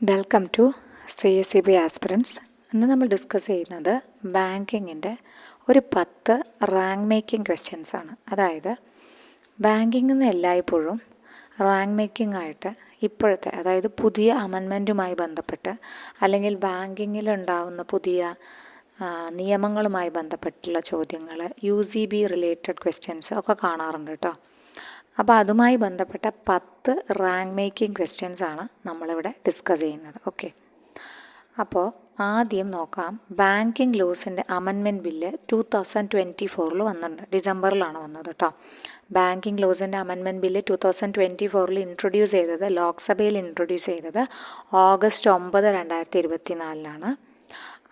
Welcome to CSEB aspirants. ഇന്ന് നമ്മൾ discuss ചെയ്യുന്നത് ബാങ്കിങ്ങിൻ്റെ ഒരു 10 റാങ്ക് മേക്കിംഗ് ക്വസ്റ്റ്യൻസ് ആണ്. അതായത് ബാങ്കിങ്ങിൽ നിന്ന് എല്ലായ്പ്പോഴും റാങ്ക് മേക്കിംഗ് ആയിട്ട് ഇപ്പോഴത്തെ, അതായത് പുതിയ അമെൻമെൻറ്റുമായി ബന്ധപ്പെട്ട് അല്ലെങ്കിൽ ബാങ്കിങ്ങിൽ ഉണ്ടാകുന്ന പുതിയ നിയമങ്ങളുമായി ബന്ധപ്പെട്ടുള്ള ചോദ്യങ്ങൾ, UGB റിലേറ്റഡ് ക്വസ്റ്റ്യൻസ് ഒക്കെ കാണാറുണ്ട് കേട്ടോ. അപ്പോൾ അതുമായി ബന്ധപ്പെട്ട 10 റാങ്ക് മേക്കിംഗ് ക്വസ്റ്റ്യൻസ് ആണ് നമ്മളിവിടെ ഡിസ്കസ് ചെയ്യുന്നത്. ഓക്കെ, അപ്പോൾ ആദ്യം നോക്കാം. ബാങ്കിങ് ലോസിൻ്റെ അമെൻമെൻറ്റ് ബില്ല് 2024 വന്നിട്ടുണ്ട്. ഡിസംബറിലാണ് വന്നത് കേട്ടോ. ബാങ്കിങ് ലോസിൻ്റെ അമെൻമെൻറ്റ് ബില്ല് 2024 ഇൻട്രൊഡ്യൂസ് ചെയ്തത്, ലോക്സഭയിൽ ഇൻട്രൊഡ്യൂസ് ചെയ്തത് ഓഗസ്റ്റ് 9, 2024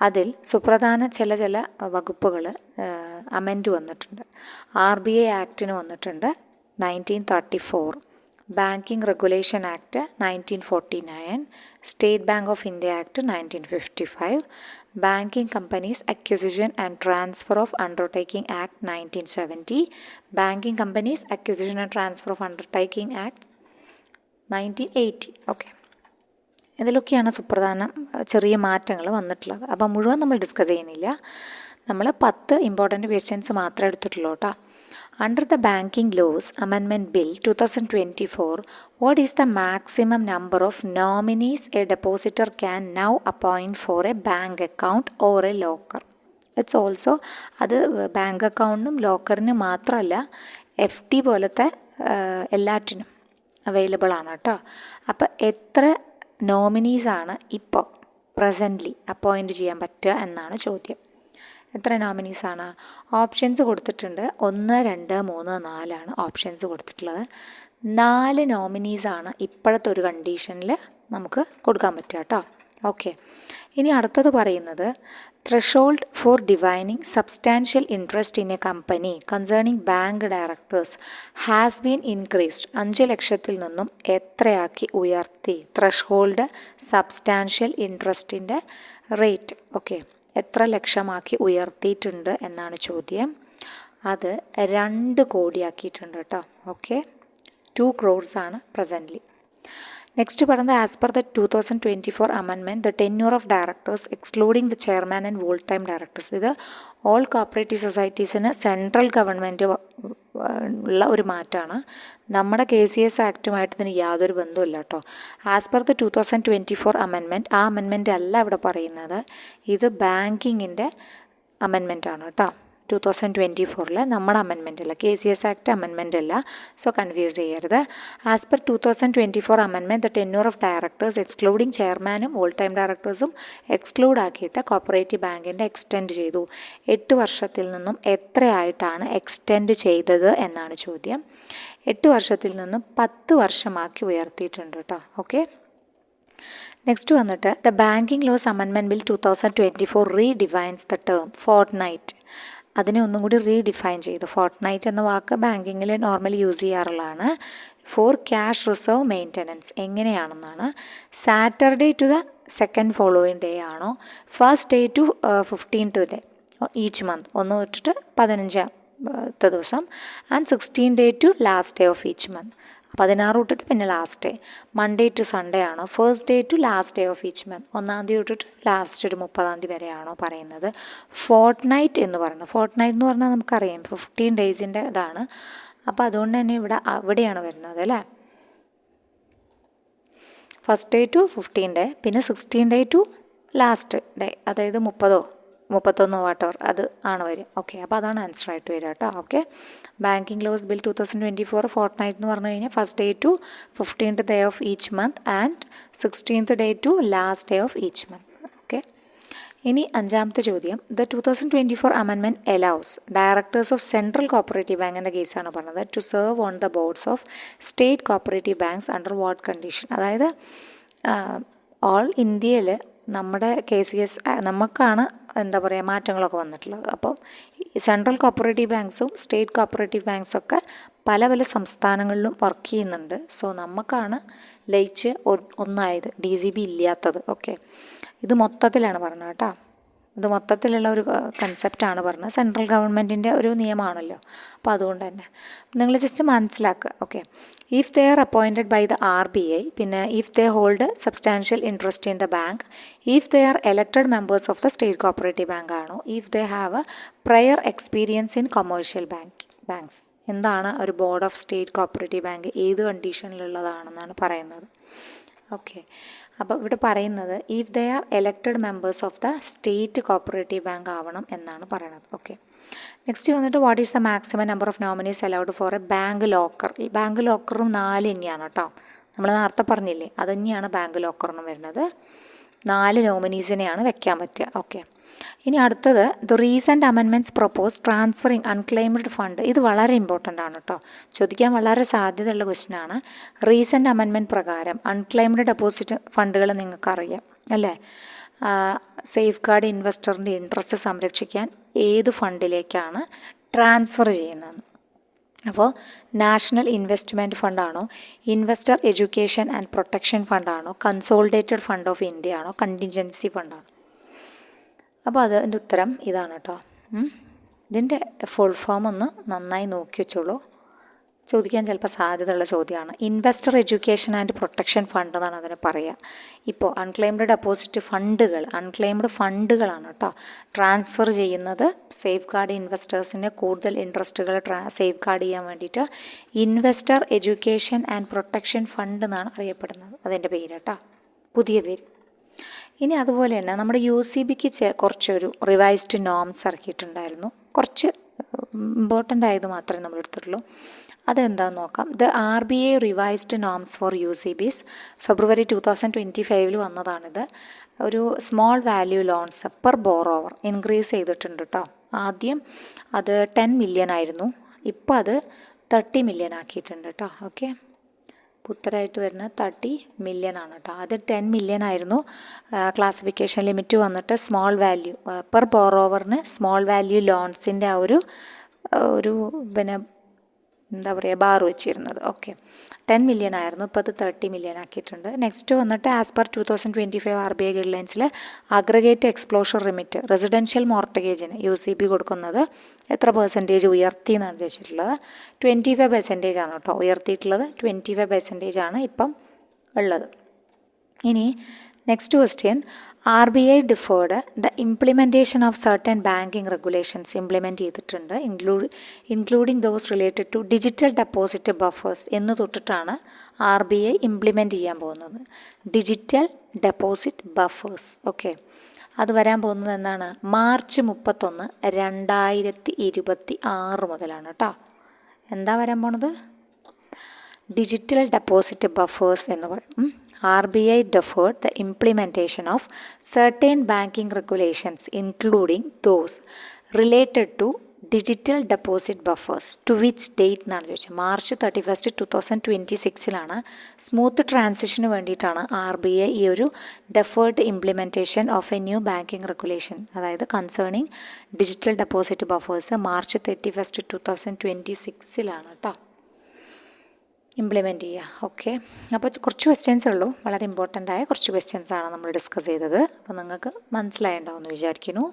അതിൽ സുപ്രധാന ചില വകുപ്പുകൾ അമെൻഡ് വന്നിട്ടുണ്ട്. RBI ആക്ടിന് വന്നിട്ടുണ്ട് 1934, banking regulation act 1949, state bank of India act 1955, banking companies acquisition and transfer of undertaking act 1970, banking companies acquisition and transfer of undertaking act 1980. Okay, ഇതിലൊക്കെയാണ് സുപ്രധാന ചെറിയ മാറ്റങ്ങൾ വന്നിട്ടുള്ളത്. അപ്പം മുഴുവൻ നമ്മൾ ഡിസ്കസ് ചെയ്യുന്നില്ല. നമ്മൾ 10 ഇമ്പോർട്ടൻറ്റ് ക്വസ്റ്റ്യൻസ് മാത്രമേ എടുത്തിട്ടുള്ളൂ കേട്ടോ. Under the Banking Laws Amendment Bill 2024, what is the maximum number of nominees a depositor can now appoint for a bank account or a locker? It's also അത് ബാങ്ക് അക്കൗണ്ടിനും ലോക്കറിനും മാത്രമല്ല, FD പോലത്തെ എല്ലാറ്റിനും available ആണ് കേട്ടോ. അപ്പോൾ എത്ര നോമിനീസാണ് ഇപ്പോൾ പ്രസൻ്റ്ലി അപ്പോയിൻറ്റ് ചെയ്യാൻ പറ്റുക എന്നാണ് ചോദ്യം. എത്ര നോമിനീസാണ്? ഓപ്ഷൻസ് കൊടുത്തിട്ടുണ്ട്. 1, 2, 3, 4 ഓപ്ഷൻസ് കൊടുത്തിട്ടുള്ളത്. 4 നോമിനീസാണ് ഇപ്പോഴത്തെ ഒരു കണ്ടീഷനിൽ നമുക്ക് കൊടുക്കാൻ പറ്റുക കേട്ടോ. ഓക്കെ, ഇനി അടുത്തത് പറയുന്നത് threshold for defining substantial interest in a company concerning bank directors has been increased. 5 ലക്ഷത്തിൽ നിന്നും എത്രയാക്കി ഉയർത്തി? ത്രെഷോൾഡ് സബ്സ്റ്റാൻഷ്യൽ ഇൻട്രസ്റ്റിൻ്റെ റേറ്റ് ഓക്കെ എത്ര ലക്ഷമാക്കി ഉയർത്തിയിട്ടുണ്ട് എന്നാണ് ചോദ്യം. അത് 2 കോടിയാക്കിയിട്ടുണ്ട് കേട്ടോ. ഓക്കെ, 2 crores ആണ് പ്രസൻ്റ്ലി. നെക്സ്റ്റ് പറയുന്നത് as per the 2024 amendment the tenure of directors excluding the chairman and whole time directors. ഇത് ഓൾ കോപ്പറേറ്റീവ് സൊസൈറ്റീസിന് സെൻട്രൽ ഗവൺമെൻറ് ഉള്ള ഒരു മാറ്റമാണ്. നമ്മുടെ KCS ആക്റ്റുമായിട്ട് ഇതിന് യാതൊരു ബന്ധമില്ല കേട്ടോ. ആസ് പെർ ദ 2024 അമെൻമെൻറ്റ്, ആ അമെൻമെൻറ്റ് അല്ല ഇവിടെ പറയുന്നത്. ഇത് ബാങ്കിങ്ങിൻ്റെ അമെൻമെൻ്റ് ആണ് കേട്ടോ. 2024 നമ്മുടെ അമെൻമെൻ്റ് അല്ല, KCS ആക്ട് അമെൻമെൻ്റ് അല്ല. സോ കൺഫ്യൂസ് ചെയ്യരുത്. As per 2024 amendment the tenure of directors excluding ചെയർമാനും ഓൾ ടൈം ഡയറക്ടേഴ്സും എക്സ്ക്ലൂഡ് ആക്കിയിട്ട് കോപ്പറേറ്റീവ് ബാങ്കിൻ്റെ എക്സ്റ്റെൻഡ് ചെയ്തു. 8 വർഷത്തിൽ നിന്നും എത്രയായിട്ടാണ് എക്സ്റ്റെൻഡ് ചെയ്തത് എന്നാണ് ചോദ്യം. 8 വർഷത്തിൽ നിന്നും 10 വർഷമാക്കി ഉയർത്തിയിട്ടുണ്ട് കേട്ടോ. ഓക്കെ, നെക്സ്റ്റ് വന്നിട്ട് the banking laws amendment bill 2024 redefines the term fortnight. അതിനെ ഒന്നും കൂടി റീഡിഫൈൻ ചെയ്തു. ഫോർട്ട്നൈറ്റ് എന്ന വാക്ക് ബാങ്കിങ്ങിൽ നോർമലി യൂസ് ചെയ്യാറുള്ളതാണ്. ഫോർ ക്യാഷ് റിസർവ് മെയിൻ്റനൻസ് എങ്ങനെയാണെന്നാണ്. Saturday to the second following day ആണോ, first day to 15th day each month, 1 തൊട്ടിട്ട് 15th ദിവസം, and 16 day to last day of each month, 16 തൊട്ടിട്ട് പിന്നെ last day. Monday to Sunday ആണോ, first day to last day of each month, 1ാം തീയതി തൊട്ടിട്ട് last ഒരു 30ാം തീയതി വരെയാണോ പറയുന്നത്. ഫോർട്ട്നൈറ്റ് എന്ന് പറയുന്നത്, ഫോർട്ട്നൈറ്റ് എന്ന് പറഞ്ഞാൽ നമുക്കറിയാം 15 ഡേയ്സിൻ്റെ ഇതാണ്. അപ്പോൾ അതുകൊണ്ട് തന്നെ അവിടെയാണ് വരുന്നത് അല്ലേ. ഫസ്റ്റ് ഡേ ടു 15 ഡേ, പിന്നെ 16 ഡേ ടു ലാസ്റ്റ് ഡേ, അതായത് 30 31 വാട്ടവർ അത് ആണ് വരിക. ഓക്കെ, അപ്പോൾ അതാണ് ആൻസർ ആയിട്ട് വരിക കേട്ടോ. Okay, banking laws bill 2024 fortnight എന്ന് പറഞ്ഞു കഴിഞ്ഞാൽ first day to 15th day of each month and 16th day to last day of each month. Okay, ഇനി 5ാമത്തെ ചോദ്യം. The 2024 amendment allows directors of central cooperative ബാങ്കിൻ്റെ കേസാണ് പറഞ്ഞത് to serve on the boards of state cooperative banks under what condition. അതായത് all ഇന്ത്യയിൽ നമ്മുടെ KCS നമുക്കാണ് എന്താ പറയുക മാറ്റങ്ങളൊക്കെ വന്നിട്ടുള്ളത്. അപ്പം സെൻട്രൽ കോപ്പറേറ്റീവ് ബാങ്ക്സും സ്റ്റേറ്റ് കോപ്പറേറ്റീവ് ബാങ്ക്സൊക്കെ പല പല സംസ്ഥാനങ്ങളിലും വർക്ക് ചെയ്യുന്നുണ്ട്. സോ നമുക്കാണ് ലയിച്ച് ഒന്നായത്, DCB ഇല്ലാത്തത്. ഓക്കെ, ഇത് മൊത്തത്തിലാണ് പറഞ്ഞത് കേട്ടോ. ഇത് മൊത്തത്തിലുള്ള ഒരു കൺസെപ്റ്റാണ് പറഞ്ഞത്. സെൻട്രൽ ഗവൺമെൻറ്റിൻ്റെ ഒരു നിയമമാണല്ലോ, അപ്പോൾ അതുകൊണ്ട് തന്നെ നിങ്ങൾ ജസ്റ്റ് മനസ്സിലാക്കുക. Okay, if they are appointed by the RBI, പിന്നെ if they hold substantial interest in the bank, if they are elected members of the state cooperative bank ആണോ, if they have a prior experience in commercial banks. എന്താണ് ഒരു board of state cooperative bank, ഏത് കണ്ടീഷനിലുള്ളതാണെന്നാണ് പറയുന്നത്. Okay, അപ്പോൾ ഇവിടെ പറയുന്നത് if they are elected members of the state cooperative bank ആവണം എന്നാണ് പറയുന്നത്. ഓക്കെ, നെക്സ്റ്റ് വന്നിട്ട് what is the maximum number of nominees allowed four A bank locker. ഈ ബാങ്ക് ലോക്കറും 4 തന്നെയാണ് കേട്ടോ, നമ്മൾ നേരത്തെ പറഞ്ഞില്ലേ, അത് തന്നെയാണ് ബാങ്ക് ലോക്കറിനും വരുന്നത്. 4 നോമിനീസിനെയാണ് വെക്കാൻ പറ്റുക. ഓക്കെ, ഇനി അടുത്തത് the recent amendments propose transferring unclaimed fund. ഇത് വളരെ ഇമ്പോർട്ടൻ്റ് ആണ് കേട്ടോ, ചോദിക്കാൻ വളരെ സാധ്യതയുള്ള ക്വസ്റ്റ്യനാണ്. റീസെൻറ്റ് അമെൻമെൻറ്റ് പ്രകാരം അൺക്ലെയിംഡ് ഡെപ്പോസിറ്റ് ഫണ്ടുകൾ നിങ്ങൾക്കറിയാം അല്ലേ, സേഫ് ഗാർഡ് ഇൻവെസ്റ്ററിൻ്റെ ഇൻട്രസ്റ്റ് സംരക്ഷിക്കാൻ ഏത് ഫണ്ടിലേക്കാണ് ട്രാൻസ്ഫർ ചെയ്യുന്നത്. അപ്പോൾ നാഷണൽ ഇൻവെസ്റ്റ്മെൻറ്റ് ഫണ്ടാണോ, ഇൻവെസ്റ്റർ എഡ്യൂക്കേഷൻ ആൻഡ് പ്രൊട്ടക്ഷൻ ഫണ്ടാണോ, കൺസോളിഡേറ്റഡ് ഫണ്ട് ഓഫ് ഇന്ത്യ ആണോ, കണ്ടിൻജൻസി ഫണ്ടാണോ? അപ്പോൾ അതിൻ്റെ ഉത്തരം ഇതാണ് കേട്ടോ. ഇതിൻ്റെ ഫുൾ ഫോം ഒന്ന് നന്നായി നോക്കി വെച്ചോളൂ, ചോദിക്കാൻ ചിലപ്പോൾ സാധ്യതയുള്ള ചോദ്യമാണ്. Investor education and protection fund എന്നാണ് അതിനെ പറയുക. ഇപ്പോൾ അൺക്ലെയിംഡ് ഡെപ്പോസിറ്റ് ഫണ്ടുകൾ, അൺക്ലെയിംഡ് ഫണ്ടുകളാണ് കേട്ടോ ട്രാൻസ്ഫർ ചെയ്യുന്നത്. സേഫ് ഗാർഡ് ഇൻവെസ്റ്റേഴ്സിൻ്റെ കൂടുതൽ ഇൻട്രസ്റ്റുകൾ സേഫ് ഗാർഡ് ചെയ്യാൻ വേണ്ടിയിട്ട് investor education and protection fund എന്നാണ് അറിയപ്പെടുന്നത്, അതിൻ്റെ പേര് കേട്ടോ, പുതിയ പേര്. ഇനി അതുപോലെ തന്നെ നമ്മുടെ UCBക്ക് കുറച്ചൊരു റിവൈസ്ഡ് നോംസ് ഇറക്കിയിട്ടുണ്ടായിരുന്നു. കുറച്ച് ഇമ്പോർട്ടൻ്റ് ആയത് മാത്രമേ നമ്മൾ എടുത്തിട്ടുള്ളൂ. അതെന്താണെന്ന് നോക്കാം. The RBI revised norms for UCBs ഫെബ്രുവരി 2025 വന്നതാണിത്. ഒരു small value loans per borrower increase ചെയ്തിട്ടുണ്ട് കേട്ടോ. ആദ്യം അത് 10 മില്യൺ ആയിരുന്നു, ഇപ്പോൾ അത് 30 മില്യൺ ആക്കിയിട്ടുണ്ട് കേട്ടോ. ഓക്കെ, ഉത്തരമായിട്ട് വരുന്നത് 30 മില്യൺ ആണ് കേട്ടോ. അത് 10 മില്യൺ ആയിരുന്നു. ക്ലാസിഫിക്കേഷൻ ലിമിറ്റ് വന്നിട്ട് സ്മോൾ വാല്യൂ പെർ ബോറോവറിന് സ്മോൾ വാല്യൂ ലോൺസിൻ്റെ ആ ഒരു പിന്നെ എന്താ പറയുക ബാർ വെച്ചിരുന്നത്. ഓക്കെ, 10 മില്യൺ ആയിരുന്നു, ഇപ്പോൾ അത് 30 മില്യൺ ആക്കിയിട്ടുണ്ട്. നെക്സ്റ്റ് വന്നിട്ട് ആസ് പെർ 2025 RBI ഗൈഡ്ലൈൻസിൽ അഗ്രഗേറ്റ് എക്സ്പ്ലോഷർ ലിമിറ്റ് റെസിഡൻഷ്യൽ മോർട്ടഗേജിന് UCB കൊടുക്കുന്നത് എത്ര % ഉയർത്തി എന്നാണ് ചോദിച്ചിട്ടുള്ളത്. 25% ആണ് കേട്ടോ ഉയർത്തിയിട്ടുള്ളത്. 25% ആണ് ഇപ്പം ഉള്ളത്. ഇനി next question, RBI deferred the implementation of certain banking regulations implement ചെയ്തിട്ടുണ്ട്, including those related to digital deposit buffers എന്ന് തൊട്ടിട്ടാണ് RBI ഇംപ്ലിമെൻറ്റ് ചെയ്യാൻ പോകുന്നത്. Digital deposit buffers. ഓക്കെ, അത് വരാൻ പോകുന്നത് എന്നാണ്, മാർച്ച് 31, 2026 മുതലാണ് കേട്ടോ. എന്താ വരാൻ പോണത്? ഡിജിറ്റൽ ഡെപ്പോസിറ്റ് ബഫേഴ്സ് എന്ന് പറയും. RBI deferred the implementation of certain banking regulations including those related to digital deposit buffers to which date എന്നാണ് ചോദിച്ചത്. മാർച്ച് 31, 2026 സ്മൂത്ത് ട്രാൻസിഷന് വേണ്ടിയിട്ടാണ് RBI ഈ ഒരു deferred implementation of a new banking regulation, അതായത് concerning digital deposit buffers March 31, 2026 കേട്ടോ implement ചെയ്യുക. Okay, അപ്പോൾ കുറച്ച് ക്വസ്റ്റ്യൻസേ ഉള്ളൂ, വളരെ ഇമ്പോർട്ടൻ്റ് ആയ കുറച്ച് ക്വസ്റ്റ്യൻസാണ് നമ്മൾ ഡിസ്കസ് ചെയ്തത്. അപ്പോൾ നിങ്ങൾക്ക് മനസ്സിലായിട്ടുണ്ടാവുമെന്ന് വിചാരിക്കുന്നു.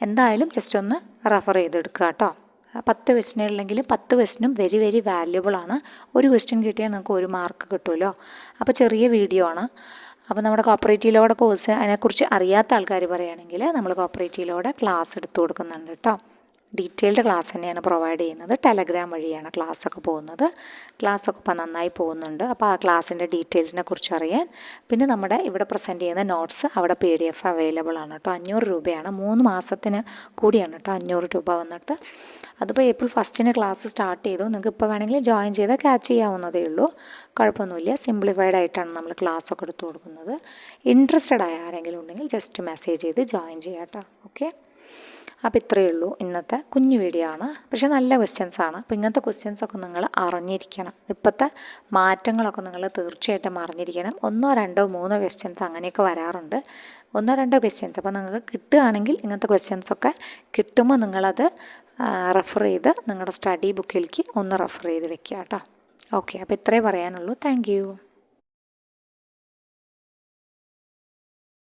എന്തായാലും ജസ്റ്റ് ഒന്ന് റെഫർ ചെയ്തെടുക്കുക കേട്ടോ. 10 ക്വസ്റ്റ്യൻ ഉള്ളെങ്കിലും 10 ക്വസ്റ്റ്യനും വെരി വെരി വാല്യുബിൾ ആണ്. ഒരു ക്വസ്റ്റ്യൻ കിട്ടിയാൽ നിങ്ങൾക്ക് 1 മാർക്ക് കിട്ടുമല്ലോ. അപ്പോൾ ചെറിയ വീഡിയോ ആണ്. അപ്പോൾ നമ്മുടെ കോപ്പറേറ്റീവ് ലോയുടെ കോഴ്സ് അതിനെക്കുറിച്ച് അറിയാത്ത ആൾക്കാർ പറയുകയാണെങ്കിൽ നമ്മൾ കോപ്പറേറ്റീവ് ലോയുടെ ക്ലാസ് എടുത്തു കൊടുക്കുന്നുണ്ട് കേട്ടോ. ഡീറ്റെയിൽഡ് ക്ലാസ് തന്നെയാണ് പ്രൊവൈഡ് ചെയ്യുന്നത്. ടെലഗ്രാം വഴിയാണ് ക്ലാസ്സൊക്കെ പോകുന്നത്. ക്ലാസ്സൊക്കെ ഇപ്പോൾ നന്നായി പോകുന്നുണ്ട്. അപ്പോൾ ആ ക്ലാസ്സിൻ്റെ ഡീറ്റെയിൽസിനെ കുറിച്ച് അറിയാൻ പിന്നെ നമ്മുടെ ഇവിടെ പ്രസൻറ്റ് ചെയ്യുന്ന നോട്ട്സ് അവിടെ PDF അവൈലബിൾ ആണ് കേട്ടോ. 500 രൂപയാണ്, 3 മാസത്തിന് കൂടിയാണ് കേട്ടോ 500 രൂപ വന്നിട്ട്. അതിപ്പോൾ April 1 ക്ലാസ് സ്റ്റാർട്ട് ചെയ്തു. നിങ്ങൾക്ക് ഇപ്പോൾ വേണമെങ്കിൽ ജോയിൻ ചെയ്താൽ ക്യാച്ച് ചെയ്യാവുന്നതേ ഉള്ളൂ, കുഴപ്പമൊന്നുമില്ല. സിംപ്ലിഫൈഡ് ആയിട്ടാണ് നമ്മൾ ക്ലാസ്സൊക്കെ എടുത്തു കൊടുക്കുന്നത്. ഇൻട്രസ്റ്റഡ് ആയ ആരെങ്കിലും ഉണ്ടെങ്കിൽ ജസ്റ്റ് മെസ്സേജ് ചെയ്ത് ജോയിൻ ചെയ്യാം കേട്ടോ. ഓക്കെ, അപ്പോൾ ഇത്രയേ ഉള്ളൂ ഇന്നത്തെ കുഞ്ഞു വീഡിയോ ആണ്. പക്ഷേ നല്ല ക്വസ്റ്റ്യൻസാണ്. അപ്പോൾ ഇങ്ങനത്തെ ക്വസ്റ്റ്യൻസൊക്കെ നിങ്ങൾ അറിഞ്ഞിരിക്കണം. ഇപ്പോഴത്തെ മാറ്റങ്ങളൊക്കെ നിങ്ങൾ തീർച്ചയായിട്ടും അറിഞ്ഞിരിക്കണം. 1, 2, 3 ക്വസ്റ്റ്യൻസ് അങ്ങനെയൊക്കെ വരാറുണ്ട്. 1, 2 ക്വസ്റ്റ്യൻസ് അപ്പോൾ നിങ്ങൾക്ക് കിട്ടുകയാണെങ്കിൽ ഇങ്ങനത്തെ ക്വസ്റ്റ്യൻസൊക്കെ കിട്ടുമ്പോൾ നിങ്ങളത് റെഫർ ചെയ്ത് നിങ്ങളുടെ സ്റ്റഡി ബുക്കിലേക്ക് ഒന്ന് റെഫർ ചെയ്ത് വെക്കുക കേട്ടോ. ഓക്കെ, അപ്പോൾ ഇത്രയേ പറയാനുള്ളൂ. Thank you.